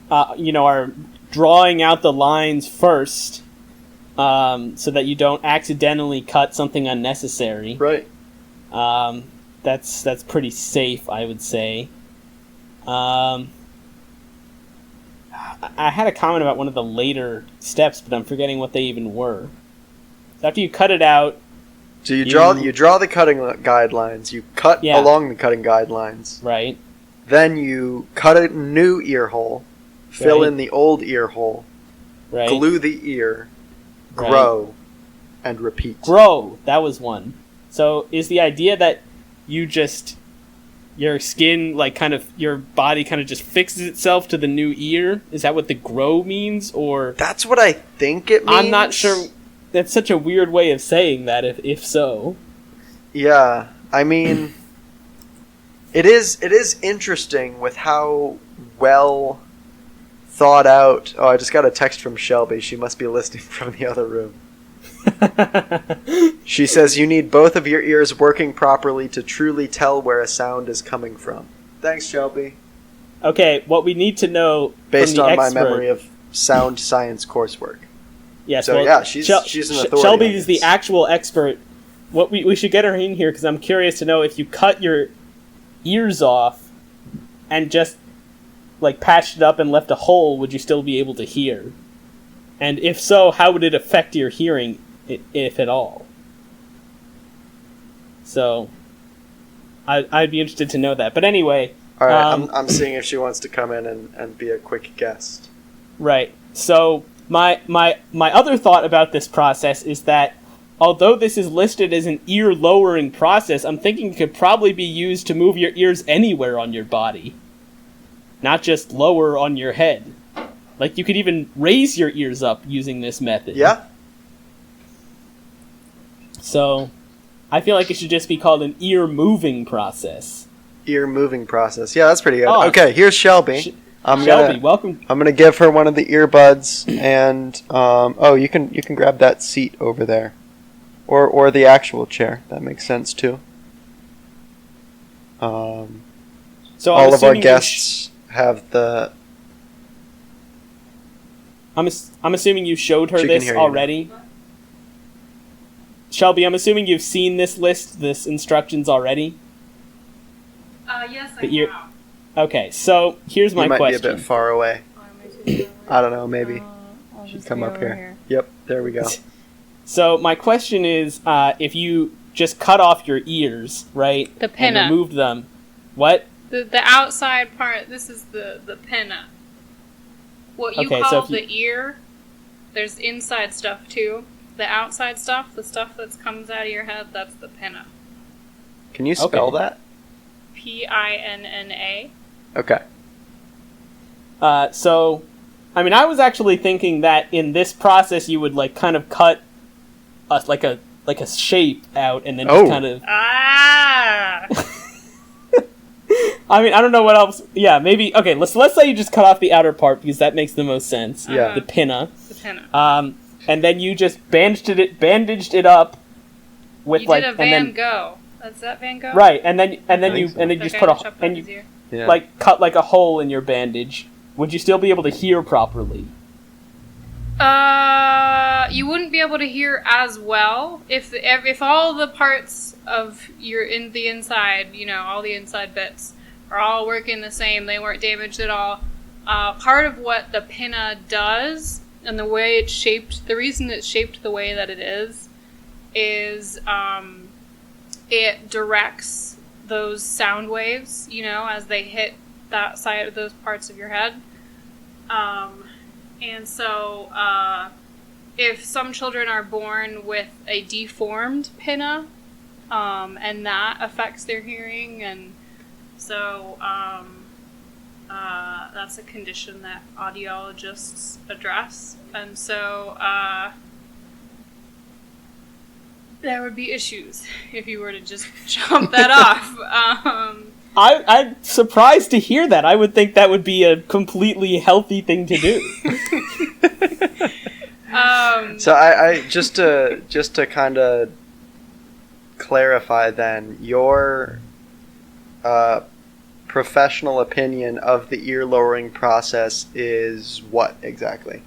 are drawing out the lines first, so that you don't accidentally cut something unnecessary. Right. That's pretty safe, I would say. I had a comment about one of the later steps, but I'm forgetting what they even were. So after you cut it out, so you draw the cutting guidelines. You cut along the cutting guidelines. Right. Then you cut a new ear hole, fill in the old ear hole, glue the ear, grow, and repeat. Grow. That was one. So is the idea that you just, your skin, like, kind of, your body kind of just fixes itself to the new ear? Is that what the grow means? Or that's what I think it means. I'm not sure. That's such a weird way of saying that, if so. Yeah, I mean, it is interesting with how well thought out. Oh, I just got a text from Shelby. She must be listening from the other room. She says you need both of your ears working properly to truly tell where a sound is coming from. Thanks, Shelby. Okay, what we need to know based on my memory of sound science coursework. Yes, so well, yeah, she's an authority. Shelby is the actual expert what we should get her in here because I'm curious to know if you cut your ears off and just like patched it up and left a hole, would you still be able to hear? And if so, how would it affect your hearing, if at all? So, I'd be interested to know that. But anyway... All right, I'm seeing if she wants to come in and be a quick guest. Right. So, my other thought about this process is that although this is listed as an ear-lowering process, I'm thinking it could probably be used to move your ears anywhere on your body. Not just lower on your head. Like, you could even raise your ears up using this method. Yeah. So, I feel like it should just be called an ear-moving process. Ear-moving process. Yeah, that's pretty good. Oh, okay, here's Shelby. Shelby, welcome. I'm gonna give her one of the earbuds, and you can grab that seat over there, or the actual chair. That makes sense too. So all of our guests have the. I'm assuming you showed her She can this hear you already. Shelby, I'm assuming you've seen this list, this instructions already. Yes, I have. Okay, so here's my You might question. be a bit far away. I don't know, maybe. I'll She'd just come be up over here. Yep, there we go. So my question is, if you just cut off your ears, right, The pinna. and removed them, what? The outside part, this is the pinna. What you Okay, so call if you- the ear, there's inside stuff too. The outside stuff, the stuff that comes out of your head, that's the pinna. Can you spell Okay. that? Pinna. Okay. So, I mean, I was actually thinking that in this process you would like kind of cut like a shape out and then just kind of. Ah! I mean, I don't know what else. Yeah, maybe. Okay, let's say you just cut off the outer part because that makes the most sense. Yeah. The pinna. The pinna. And then you just bandaged it up with You like did a Van Gogh. Is that Van Gogh? right, and then you Okay, just put chopped and off you his ear. Yeah. like cut like a hole in your bandage. Would you still be able to hear properly? You wouldn't be able to hear as well if all the parts of the inside, all the inside bits are all working the same. They weren't damaged at all. Part of what the pinna does and the way it's shaped, the reason it's shaped the way that it is it directs those sound waves, as they hit that side of those parts of your head. And so, if some children are born with a deformed pinna, and that affects their hearing, and so that's a condition that audiologists address, and so there would be issues if you were to just chop that off. I'm surprised to hear that. I would think that would be a completely healthy thing to do. So I just to kind of clarify then, your professional opinion of the ear lowering process is what exactly?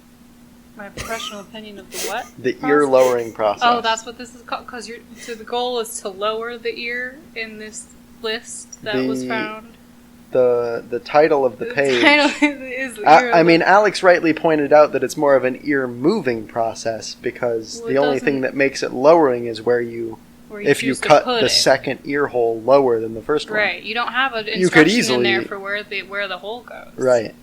My professional opinion of the what? The ear lowering process. Oh, that's what this is called. So the goal is to lower the ear in this list that was found. The title of the page. Title is ear I mean, Alex rightly pointed out that it's more of an ear moving process because Well, the it only thing doesn't- that makes it lowering is where if you choose to cut put the it. second ear hole lower than the first one. Right, you don't have an You could instruction in there easily- for where the hole goes. Right.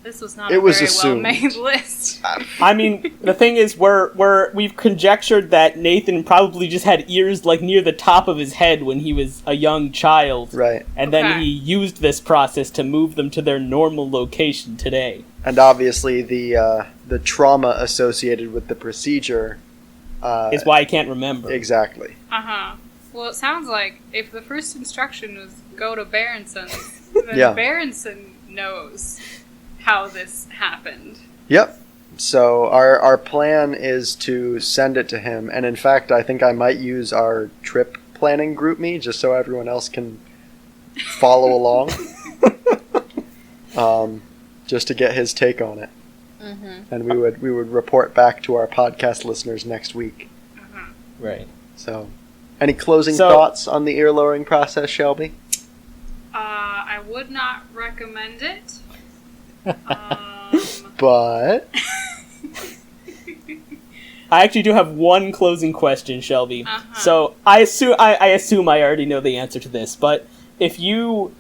This was not It a was very assumed. well-made list. I mean, the thing is, we've conjectured that Nathan probably just had ears like near the top of his head when he was a young child, Right. and then Okay. he used this process to move them to their normal location today. And obviously the trauma associated with the procedure Is why I can't remember. exactly. Uh-huh. Well, it sounds like if the first instruction was go to Berenson's, then Yeah. Berenson knows how this happened. Yep. So our plan is to send it to him, and in fact, I think I might use our trip planning group me just so everyone else can follow along, just to get his take on it, and we would report back to our podcast listeners next week. Right. So, Any closing So- thoughts on the ear lowering process, Shelby? I would not recommend it. But I actually do have one closing question, Shelby. Uh-huh. So I assume I already know the answer to this, but if you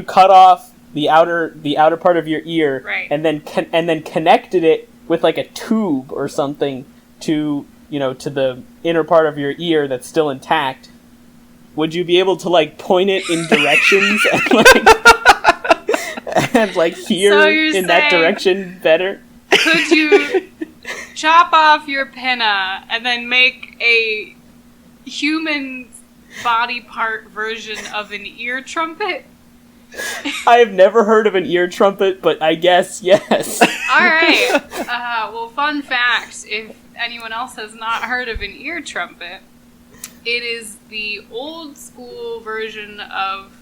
cut off the outer part of your ear, Right. and then connected it with like a tube or something to the inner part of your ear that's still intact, would you be able to like point it in directions and like hear So you're in that saying- direction better? Could you chop off your pinna and then make a human body part version of an ear trumpet? I have never heard of an ear trumpet, but I guess yes. Alright. Well, fun fact, if anyone else has not heard of an ear trumpet, it is the old school version of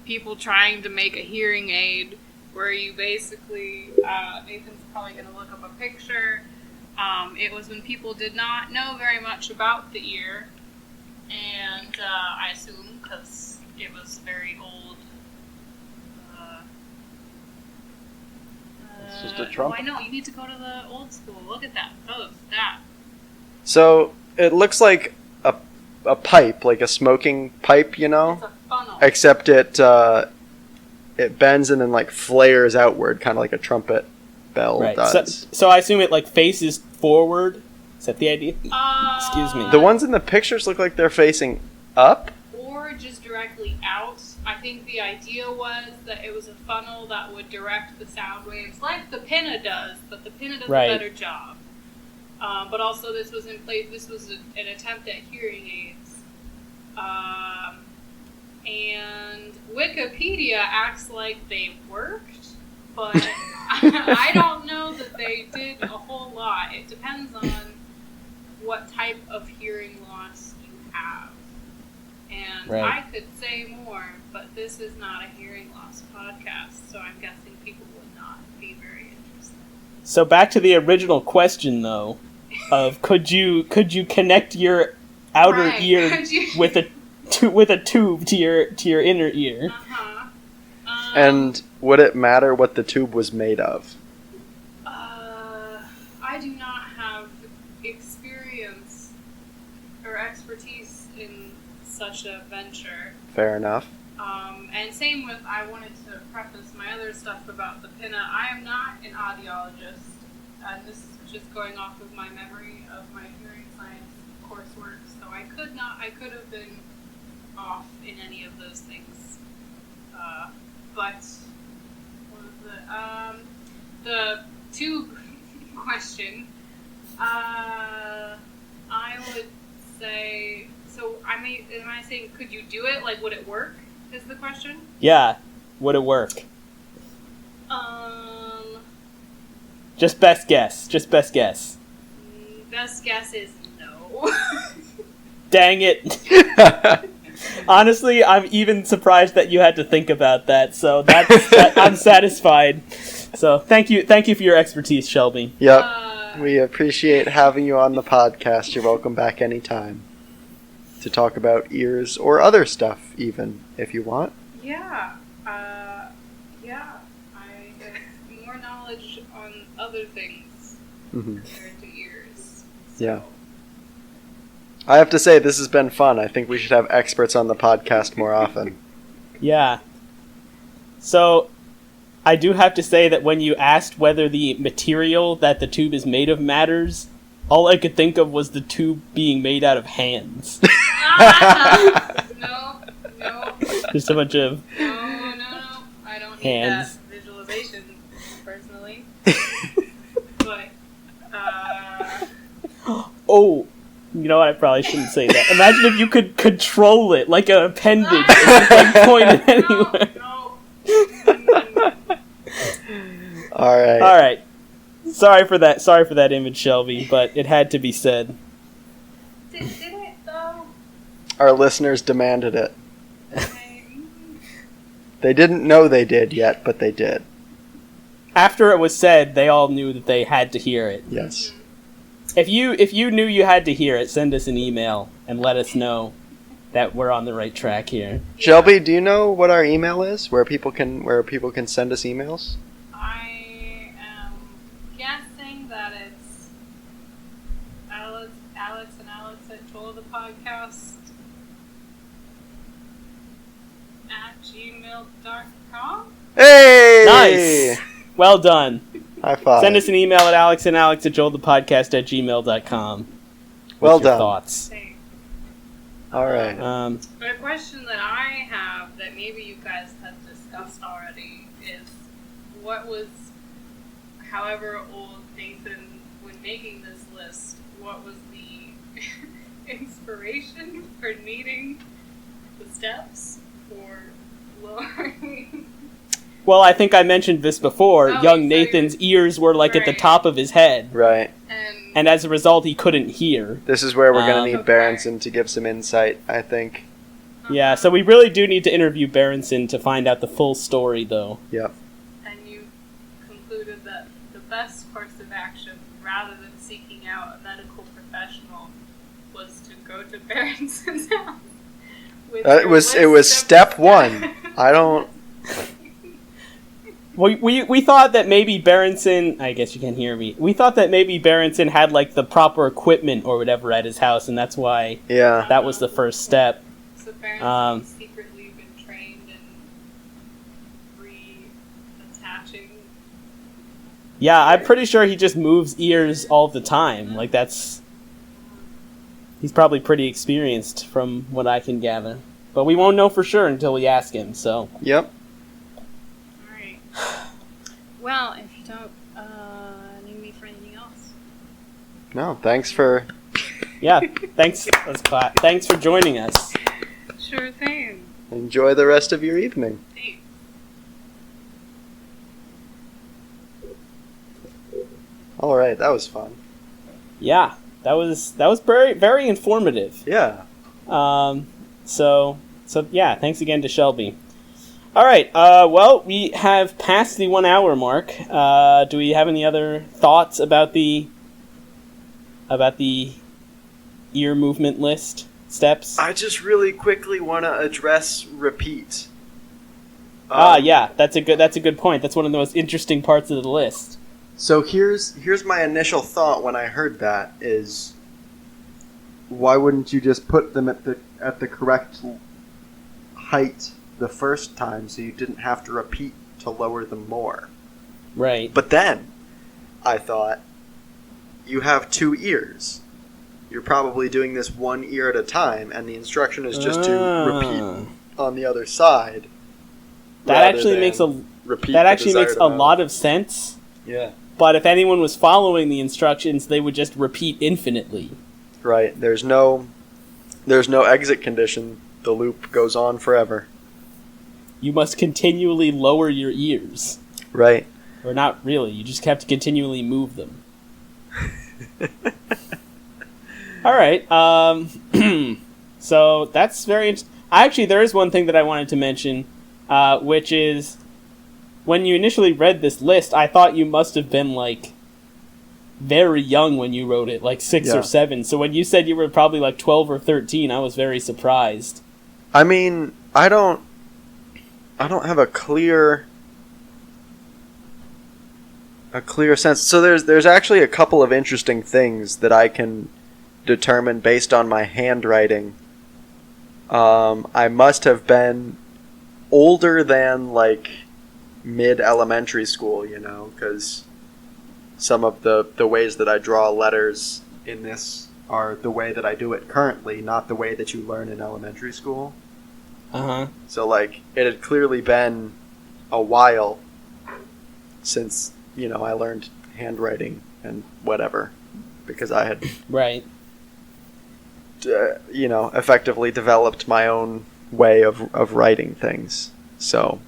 people trying to make a hearing aid, where you basically, Nathan's probably going to look up a picture. It was when people did not know very much about the ear, and I assume because it was very old. It's just a trumpet. Oh, I know. You need to go to the old school. Look at that. Oh, that. so it looks like a pipe, like a smoking pipe, you know? It's a funnel. Except it bends and then like flares outward, kind of like a trumpet bell Right. does. So I assume it like faces forward. Is that the idea? Excuse me. The ones in the pictures look like they're facing up. Or just directly out. I think the idea was that it was a funnel that would direct the sound waves like the pinna does, but the pinna does Right. a better job. But also this was in place, this was an attempt at hearing aids. And Wikipedia acts like they worked, but I don't know that they did a whole lot. It depends on what type of hearing loss you have. And Right. I could say more, but this is not a hearing loss podcast, so I'm guessing people would not be very interested. So back to the original question though, of could you connect your outer Right. ear Could you- with a tube to your inner ear? Uh-huh. And would it matter what the tube was made of? I do not have experience or expertise in such a venture. Fair enough. And same with, I wanted to preface my other stuff about the pinna. I am not an audiologist, and this is just going off of my memory of my hearing science coursework, so I could have been off in any of those things. But, what was it? The tube question, I would say, so am I saying, could you do it? Like, would it work, is the question? Yeah, would it work? Just best guess. Best guess is no. Dang it. Honestly, I'm even surprised that you had to think about that. So I'm satisfied. So thank you for your expertise, Shelby. Yep. We appreciate having you on the podcast. You're welcome back anytime to talk about ears or other stuff, even if you want. Yeah. I have more knowledge on other things Mhm. compared to ears. Yeah. I have to say, this has been fun. I think we should have experts on the podcast more often. Yeah. So, I do have to say that when you asked whether the material that the tube is made of matters, all I could think of was the tube being made out of hands. No. Just a bunch of... No. I don't need Hands. that visualization, personally. But, Oh, you know what? I probably shouldn't say that. Imagine if you could control it like an appendage and just, like, point it anywhere. No. All right. All right. Sorry for that image, Shelby, but it had to be said. Did it, though? Our listeners demanded it. Okay. They didn't know they did yet, but they did. After it was said, they all knew that they had to hear it. Yes. If you knew you had to hear it, send us an email and let us know. that we're on the right track here. Shelby, do you know what our email is? Where people can send us emails? I am guessing that it's Alex and Alex at Joel the Podcast at gmail.com. Hey! Nice! Well done. High five. Send us an email at alexandalex@joelthepodcast@gmail.com. Well with your done. thoughts. Thanks. All right. Um, A question that I have that maybe you guys have discussed already is what was, however old Nathan, when making this list, what was the inspiration for needing the steps for lowering? well, I think I mentioned this before. Oh, Young so Nathan's ears were like at the Right. top of his head, Right. and as a result, he couldn't hear. This is where we're going to need Okay. Berenson to give some insight, I think. Yeah, so we really do need to interview Berenson to find out the full story, though. Yep. And you concluded that the best course of action, rather than seeking out a medical professional, was to go to Berenson's house. With your It was list of step one. I don't. We thought that maybe Berenson... I guess you can hear me. We thought that maybe Berenson had, like, the proper equipment or whatever at his house, and that's why Yeah. that was the first step. So Berenson's secretly been trained in reattaching. Yeah, I'm pretty sure he just moves ears all the time. Like, that's... He's probably pretty experienced from what I can gather. But we won't know for sure until we ask him, so... Yep. Alright. Well, if you don't need me for anything else. No, thanks for. Yeah, thanks. Let's clap. Thanks for joining us. Sure thing. Enjoy the rest of your evening. Thanks. All right, that was fun. Yeah, that was very, very informative. Yeah. So yeah, thanks again to Shelby. All right, well, we have passed the 1 hour mark. Do we have any other thoughts about the ear movement list steps? I just really quickly want to address repeat. Yeah, that's a good point. That's one of the most interesting parts of the list. So here's my initial thought when I heard that is, why wouldn't you just put them at the correct height the first time so you didn't have to repeat to lower them more? Right. But then I thought, you have 2 ears. You're probably doing this 1 ear at a time, and the instruction is just to repeat on the other side. That actually makes a lot of sense. Yeah. But if anyone was following the instructions, they would just repeat infinitely. Right. There's no exit condition. The loop goes on forever. You must continually lower your ears. Right. Or not really, you just have to continually move them. Alright, so that's very interesting. Actually, there is one thing that I wanted to mention, which is, when you initially read this list, I thought you must have been, like, very young when you wrote it, like 6 Yeah. or 7. So when you said you were probably like 12 or 13, I was very surprised. I mean, I don't have a clear sense. So there's actually a couple of interesting things that I can determine based on my handwriting. I must have been older than like mid-elementary school, because some of the ways that I draw letters in this are the way that I do it currently, not the way that you learn in elementary school. Uh-huh. So, like, it had clearly been a while since, I learned handwriting and whatever, because I had, Right. effectively developed my own way of writing things. So,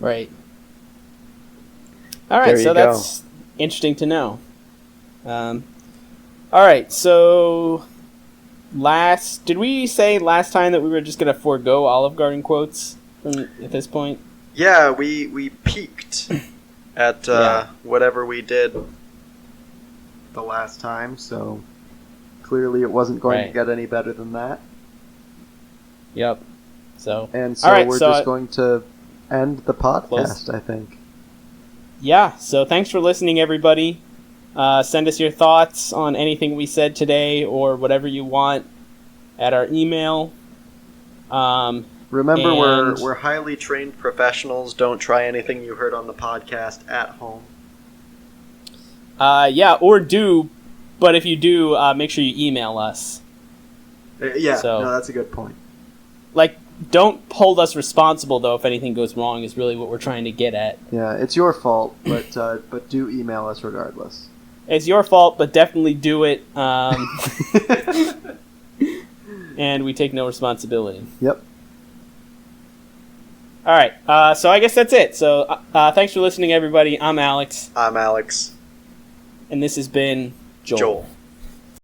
Right. All right, There so you go. that's interesting to know. All right, so did we say last time that we were just going to forego Olive Garden quotes at this point? yeah, we peaked at Yeah. whatever we did the last time, so clearly it wasn't going Right. to get any better than that. Yep. So. And so all right, we're so just going to end the podcast, close. I think. Yeah. So thanks for listening, everybody. Send us your thoughts on anything we said today or whatever you want at our email. Remember, and- we're highly trained professionals. Don't try anything you heard on the podcast at home. Yeah, or do, but if you do, make sure you email us. Yeah, So- no, that's a good point. Like, don't hold us responsible, though, if anything goes wrong, is really what we're trying to get at. Yeah, it's your fault, but do email us regardless. It's your fault, but definitely do it. And we take no responsibility. Yep. All right, so I guess that's it. So thanks for listening, everybody. I'm Alex, I'm Alex. and this has been Joel.